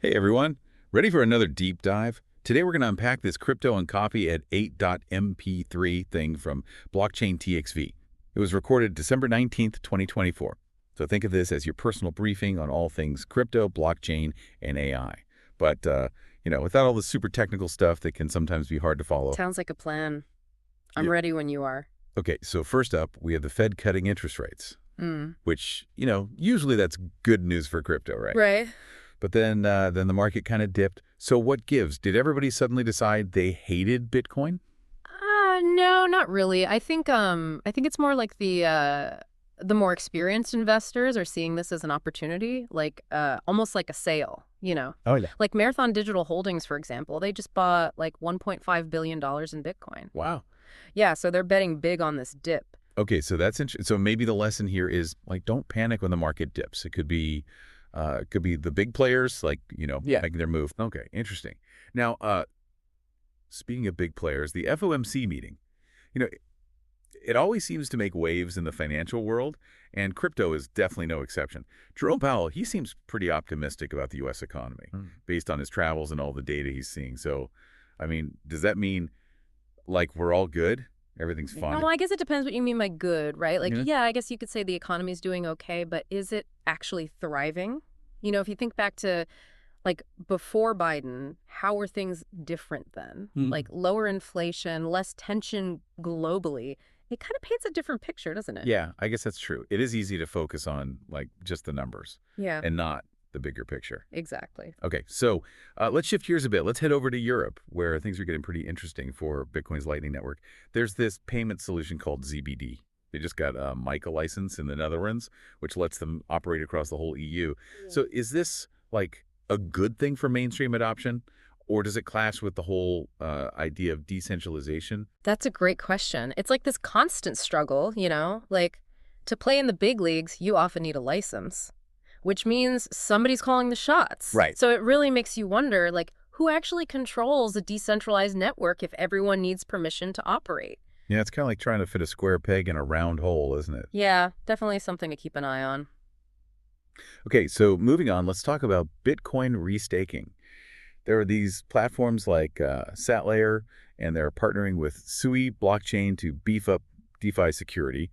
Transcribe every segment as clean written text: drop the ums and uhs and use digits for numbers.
Hey everyone, ready for another deep dive? Today we're going to unpack this crypto and coffee at 8.mp3 thing from Blockchain DXB. It was recorded December 19th, 2024. So think of this as your personal briefing on all things crypto, blockchain, and AI. But, without all the super technical stuff that can sometimes be hard to follow. Sounds like a plan. I'm Yeah. ready when you are. Okay, so first up, we have the Fed cutting interest rates, Mm. which, usually that's good news for crypto, right? Right. But then the market kind of dipped. So what gives? Did everybody suddenly decide they hated Bitcoin? No, not really. I think it's more like the more experienced investors are seeing this as an opportunity, like almost like a sale. Oh, yeah. Like Marathon Digital Holdings, for example, they just bought like $1.5 billion in Bitcoin. Wow. Yeah, so they're betting big on this dip. Okay, so that's interesting. So maybe the lesson here is don't panic when the market dips. It could be the big players Yeah. making their move. Okay, interesting. Now, speaking of big players, the FOMC meeting, you know, it always seems to make waves in the financial world, and crypto is definitely no exception. Jerome Powell, he seems pretty optimistic about the U.S. economy based on his travels and all the data he's seeing. So, I mean, does that mean we're all good? Everything's fine? Well, I guess it depends what you mean by good, right? Like, Yeah. yeah, I guess you could say the economy is doing okay, but is it actually thriving? If you think back to like before Biden, how were things different then? Like lower inflation, less tension globally. It kind of paints a different picture, doesn't it? Yeah, I guess that's true. It is easy to focus on just the numbers Yeah, and not the bigger picture. exactly. Okay, so let's shift gears a bit. Let's head over to Europe, where things are getting pretty interesting for Bitcoin's Lightning Network. There's this payment solution called ZBD. They just got a MiCA license in the Netherlands, which lets them operate across the whole EU. Yeah. So is this a good thing for mainstream adoption, or does it clash with the whole idea of decentralization? That's a great question. It's like this constant struggle. Like to play in the big leagues, you often need a license, which means somebody's calling the shots. Right. So it really makes you wonder, like, who actually controls a decentralized network if everyone needs permission to operate? Yeah, it's kind of like trying to fit a square peg in a round hole, isn't it? Yeah, definitely something to keep an eye on. Okay, so moving on, let's talk about Bitcoin restaking. There are these platforms like SatLayer, and they're partnering with Sui blockchain to beef up DeFi security.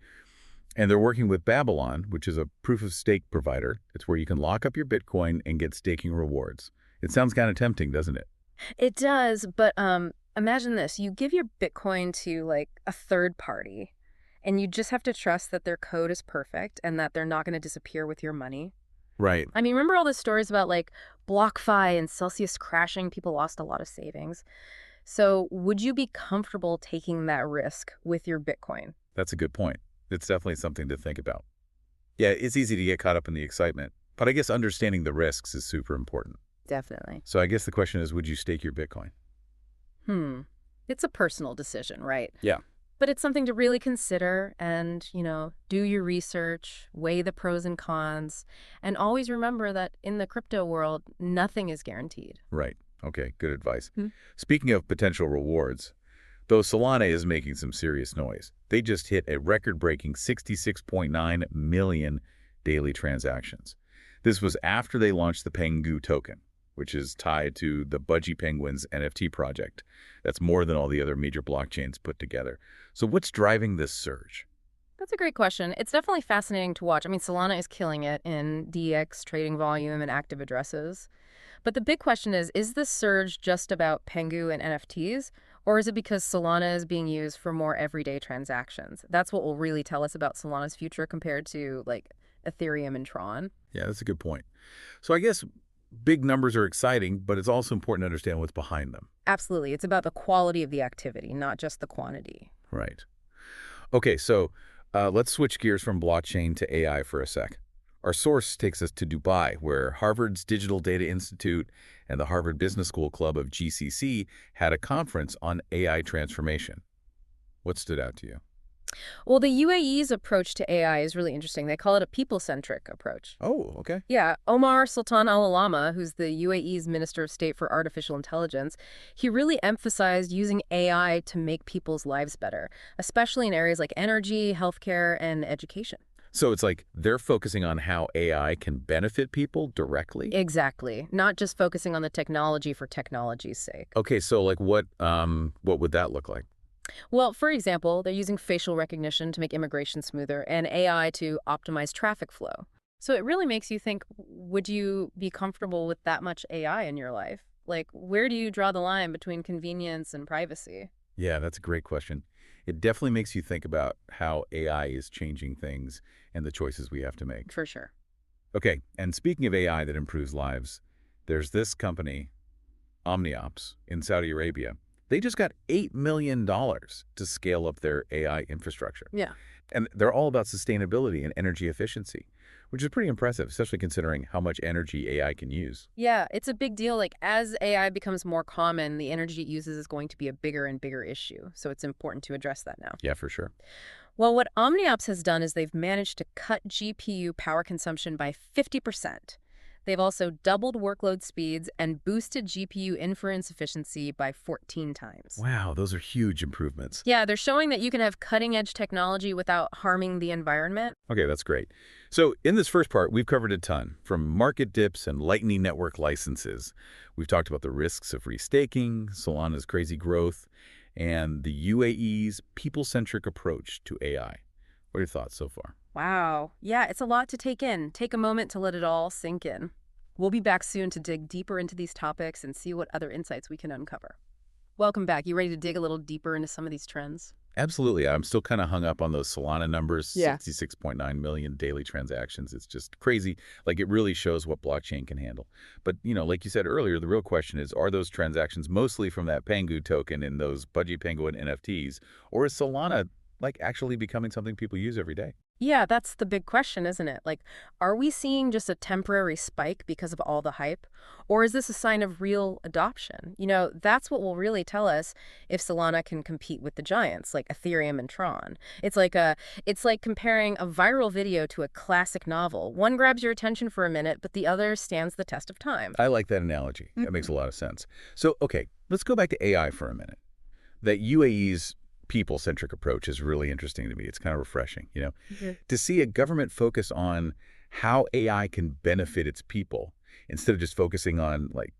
And they're working with Babylon, which is a proof-of-stake provider. It's where you can lock up your Bitcoin and get staking rewards. It sounds kind of tempting, doesn't it? It does, but imagine this. You give your Bitcoin to like a third party, and you just have to trust that their code is perfect and that they're not going to disappear with your money. Right. I mean, remember all the stories about like BlockFi and Celsius crashing? People lost a lot of savings. So would you be comfortable taking that risk with your Bitcoin? That's a good point. It's definitely something to think about. Yeah, it's easy to get caught up in the excitement, but I guess understanding the risks is super important. Definitely. So I guess the question is, would you stake your Bitcoin? It's a personal decision, right? Yeah. But it's something to really consider and, do your research, weigh the pros and cons, and always remember that in the crypto world, nothing is guaranteed. Right. Okay, good advice. Hmm. Speaking of potential rewards, though Solana is making some serious noise, they just hit a record-breaking 66.9 million daily transactions. This was after they launched the Pengu token, which is tied to the Budgie Penguins NFT project. That's more than all the other major blockchains put together. So what's driving this surge? That's a great question. It's definitely fascinating to watch. I mean, Solana is killing it in DX trading volume and active addresses. But the big question is this surge just about Pengu and NFTs, or is it because Solana is being used for more everyday transactions? That's what will really tell us about Solana's future compared to, like, Ethereum and Tron. Yeah, that's a good point. So I guess big numbers are exciting, but it's also important to understand what's behind them. Absolutely. It's about the quality of the activity, not just the quantity. Right. Okay, so let's switch gears from blockchain to AI for a sec. Our source takes us to Dubai, where Harvard's Digital Data Institute and the Harvard Business School Club of GCC had a conference on AI transformation. What stood out to you? Well, the UAE's approach to AI is really interesting. They call it a people-centric approach. Oh, okay. Yeah, Omar Sultan Al Alama, who's the UAE's Minister of State for Artificial Intelligence, he really emphasized using AI to make people's lives better, especially in areas like energy, healthcare, and education. So it's like they're focusing on how AI can benefit people directly? Exactly. Not just focusing on the technology for technology's sake. Okay, so like what would that look like? Well, for example, they're using facial recognition to make immigration smoother and AI to optimize traffic flow. So it really makes you think, would you be comfortable with that much AI in your life? Like, where do you draw the line between convenience and privacy? Yeah, that's a great question. It definitely makes you think about how AI is changing things and the choices we have to make. For sure. Okay, and speaking of AI that improves lives, there's this company, OmniOps, in Saudi Arabia. They just got $8 million to scale up their AI infrastructure. Yeah. And they're all about sustainability and energy efficiency, which is pretty impressive, especially considering how much energy AI can use. Yeah, it's a big deal. Like, as AI becomes more common, the energy it uses is going to be a bigger and bigger issue. So it's important to address that now. Yeah, for sure. Well, what OmniOps has done is they've managed to cut GPU power consumption by 50%. They've also doubled workload speeds and boosted GPU inference efficiency by 14 times. Wow, those are huge improvements. Yeah, they're showing that you can have cutting-edge technology without harming the environment. Okay, that's great. So in this first part, we've covered a ton, from market dips and Lightning Network licenses. We've talked about the risks of restaking, Solana's crazy growth, and the UAE's people-centric approach to AI. What are your thoughts so far? Wow. Yeah, it's a lot to take in. Take a moment to let it all sink in. We'll be back soon to dig deeper into these topics and see what other insights we can uncover. Welcome back. You ready to dig a little deeper into some of these trends? Absolutely. I'm still kind of hung up on those Solana numbers, Yeah. 66.9 million daily transactions. It's just crazy. Like, it really shows what blockchain can handle. But, like you said earlier, the real question is, are those transactions mostly from that Pengu token and those Budgie Penguin NFTs, or is Solana, like, actually becoming something people use every day? Yeah, that's the big question, isn't it? Like, are we seeing just a temporary spike because of all the hype? Or is this a sign of real adoption? That's what will really tell us if Solana can compete with the giants like Ethereum and Tron. It's like comparing a viral video to a classic novel. One grabs your attention for a minute, but the other stands the test of time. I like that analogy. That makes a lot of sense. So, okay, let's go back to AI for a minute. That UAE's people-centric approach is really interesting to me. It's kind of refreshing. Mhm. To see a government focus on how AI can benefit its people instead of just focusing on, like,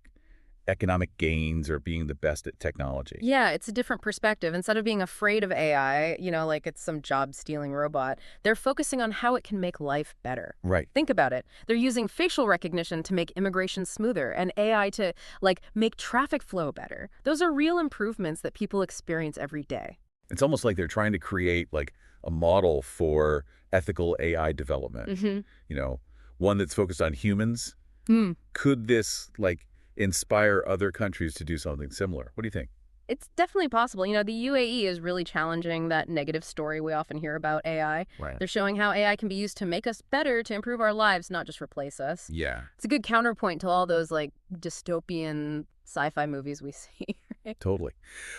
economic gains or being the best at technology. Yeah, it's a different perspective. Instead of being afraid of AI, like it's some job-stealing robot, they're focusing on how it can make life better. Right. Think about it. They're using facial recognition to make immigration smoother and AI to, like, make traffic flow better. Those are real improvements that people experience every day. It's almost like they're trying to create, like, a model for ethical AI development. Mm-hmm. You know, one that's focused on humans. Hmm. Could this, like, inspire other countries to do something similar? What do you think? It's definitely possible. The UAE is really challenging that negative story we often hear about AI. Right. They're showing how AI can be used to make us better, to improve our lives, not just replace us. Yeah, It's a good counterpoint to all those, like, dystopian sci-fi movies we see. Right? totally.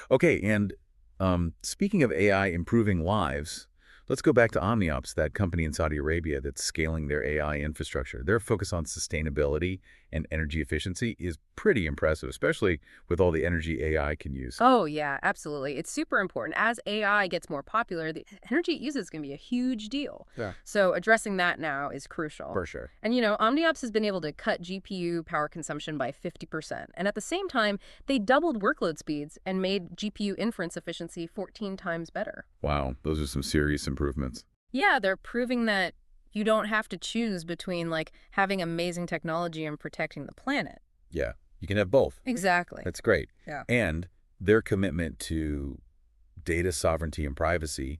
Okay, and speaking of AI improving lives, let's go back to OmniOps, that company in Saudi Arabia that's scaling their AI infrastructure. Their focus on sustainability and energy efficiency is pretty impressive, especially with all the energy AI can use. Oh, yeah, absolutely. It's super important. As AI gets more popular, the energy it uses is going to be a huge deal. Yeah, So addressing that now is crucial. for sure. And, OmniOps has been able to cut GPU power consumption by 50%. And at the same time, they doubled workload speeds and made GPU inference efficiency 14 times better. Wow, those are some serious improvements. Yeah, they're proving that you don't have to choose between, like, having amazing technology and protecting the planet. Yeah, you can have both. Exactly. That's great. Yeah. And their commitment to data sovereignty and privacy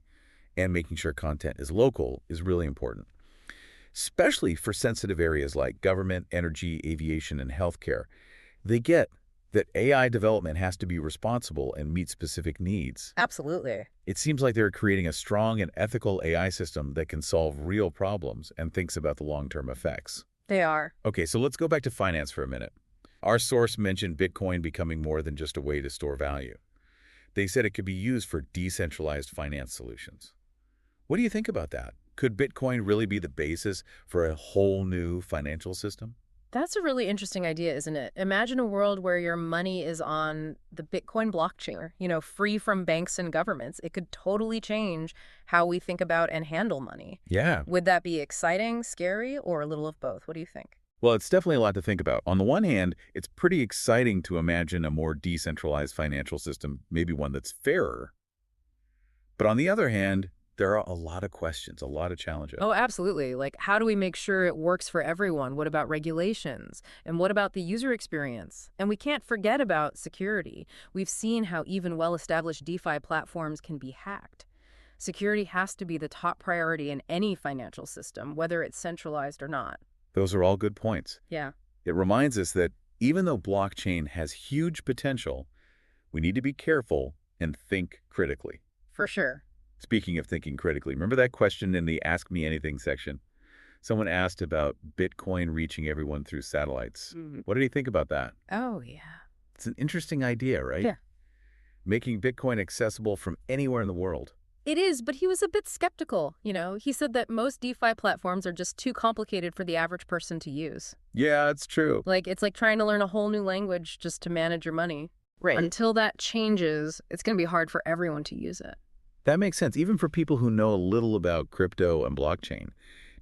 and making sure content is local is really important, especially for sensitive areas like government, energy, aviation, and healthcare. They get that AI development has to be responsible and meet specific needs. Absolutely. It seems like they're creating a strong and ethical AI system that can solve real problems and thinks about the long-term effects. They are. Okay, so let's go back to finance for a minute. Our source mentioned Bitcoin becoming more than just a way to store value. They said it could be used for decentralized finance solutions. What do you think about that? Could Bitcoin really be the basis for a whole new financial system? That's a really interesting idea, isn't it? Imagine a world where your money is on the Bitcoin blockchain, free from banks and governments. It could totally change how we think about and handle money. Yeah. Would that be exciting, scary, or a little of both? What do you think? Well, it's definitely a lot to think about. On the one hand, it's pretty exciting to imagine a more decentralized financial system, maybe one that's fairer. But on the other hand, there are a lot of questions, a lot of challenges. Oh, absolutely. Like, how do we make sure it works for everyone? What about regulations? And what about the user experience? And we can't forget about security. We've seen how even well-established DeFi platforms can be hacked. Security has to be the top priority in any financial system, whether it's centralized or not. Those are all good points. Yeah, It reminds us that even though blockchain has huge potential, we need to be careful and think critically. for sure. Speaking of thinking critically, remember that question in the Ask Me Anything section? Someone asked about Bitcoin reaching everyone through satellites. What did he think about that? Oh, yeah. It's an interesting idea, right? Yeah. Making Bitcoin accessible from anywhere in the world. It is, but he was a bit skeptical. He said that most DeFi platforms are just too complicated for the average person to use. Yeah, it's true. Like, it's like trying to learn a whole new language just to manage your money. Right. Until that changes, it's going to be hard for everyone to use it. That makes sense. Even for people who know a little about crypto and blockchain,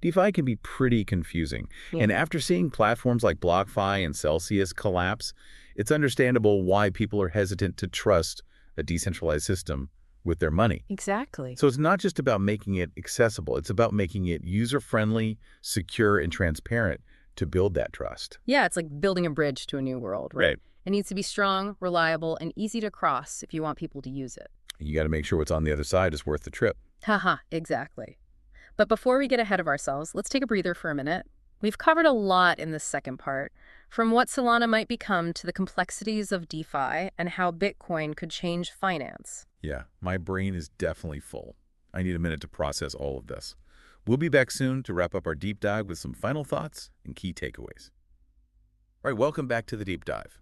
DeFi can be pretty confusing. Yeah. And after seeing platforms like BlockFi and Celsius collapse, it's understandable why people are hesitant to trust a decentralized system with their money. Exactly. So it's not just about making it accessible. It's about making it user-friendly, secure, and transparent to build that trust. Yeah, it's like building a bridge to a new world, right? It needs to be strong, reliable, and easy to cross if you want people to use it. You got to make sure what's on the other side is worth the trip. Haha, exactly. But before we get ahead of ourselves, let's take a breather for a minute. We've covered a lot in this second part, from what Solana might become to the complexities of DeFi and how Bitcoin could change finance. Yeah, my brain is definitely full. I need a minute to process all of this. We'll be back soon to wrap up our deep dive with some final thoughts and key takeaways. All right, welcome back to the deep dive.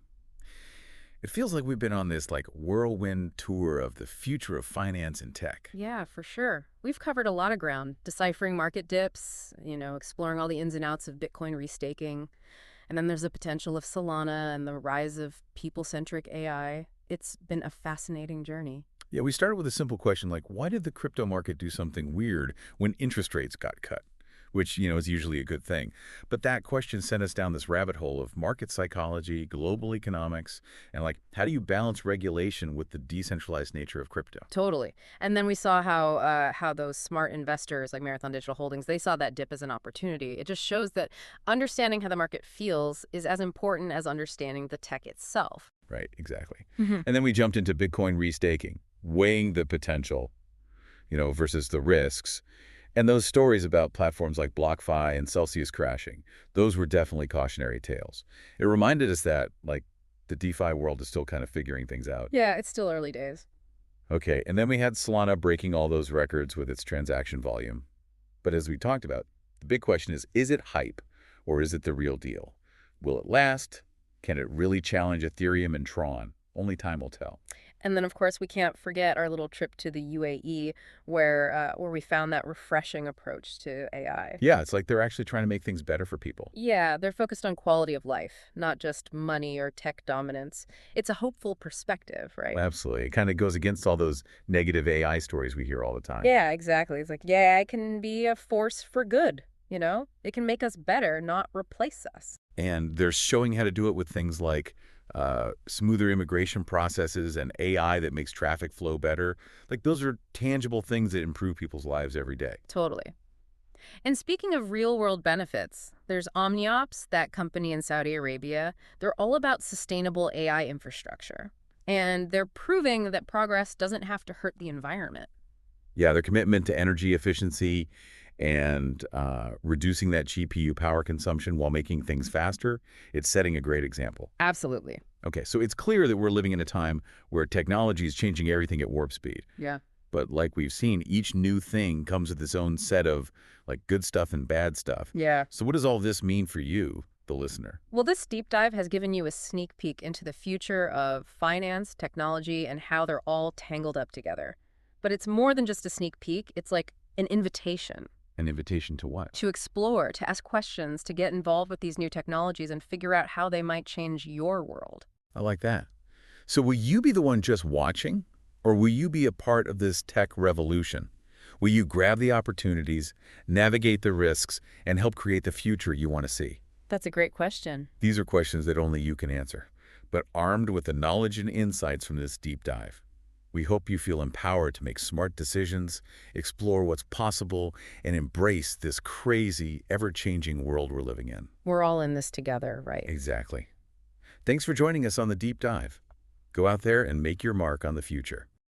It feels like we've been on this whirlwind tour of the future of finance and tech. Yeah, for sure. We've covered a lot of ground, deciphering market dips, exploring all the ins and outs of Bitcoin restaking. And then there's the potential of Solana and the rise of people-centric AI. It's been a fascinating journey. Yeah, we started with a simple question like, why did the crypto market do something weird when interest rates got cut? Which, is usually a good thing. But that question sent us down this rabbit hole of market psychology, global economics, and how do you balance regulation with the decentralized nature of crypto? Totally. And then we saw how those smart investors like Marathon Digital Holdings, they saw that dip as an opportunity. It just shows that understanding how the market feels is as important as understanding the tech itself. Right, exactly. And then we jumped into Bitcoin restaking, weighing the potential, versus the risks. And those stories about platforms like BlockFi and Celsius crashing, those were definitely cautionary tales. It reminded us that, the DeFi world is still kind of figuring things out. Yeah, it's still early days. Okay, and then we had Solana breaking all those records with its transaction volume. But as we talked about, the big question is it hype or is it the real deal? Will it last? Can it really challenge Ethereum and Tron? Only time will tell. And then, of course, we can't forget our little trip to the UAE where we found that refreshing approach to AI. Yeah, it's like they're actually trying to make things better for people. Yeah, they're focused on quality of life, not just money or tech dominance. It's a hopeful perspective, right? Absolutely. It kind of goes against all those negative AI stories we hear all the time. Yeah, exactly. It's like, yeah, it can be a force for good, It can make us better, not replace us. And they're showing how to do it with things like smoother immigration processes and AI that makes traffic flow better. Those are tangible things that improve people's lives every day. Totally. And speaking of real-world benefits, there's OmniOps, that company in Saudi Arabia. They're all about sustainable AI infrastructure. And they're proving that progress doesn't have to hurt the environment. Yeah, their commitment to energy efficiency and reducing that GPU power consumption while making things faster, it's setting a great example. Absolutely. Okay, so it's clear that we're living in a time where technology is changing everything at warp speed. Yeah. But like we've seen, each new thing comes with its own set of good stuff and bad stuff. Yeah. So what does all this mean for you, the listener? Well, this deep dive has given you a sneak peek into the future of finance, technology, and how they're all tangled up together. But it's more than just a sneak peek. It's like an invitation. An invitation to what? To explore, to ask questions, to get involved with these new technologies and figure out how they might change your world. I like that. So will you be the one just watching, or will you be a part of this tech revolution? Will you grab the opportunities, navigate the risks, and help create the future you want to see? That's a great question. These are questions that only you can answer, but armed with the knowledge and insights from this deep dive. We hope you feel empowered to make smart decisions, explore what's possible, and embrace this crazy, ever-changing world we're living in. We're all in this together, right? Exactly. Thanks for joining us on the deep dive. Go out there and make your mark on the future.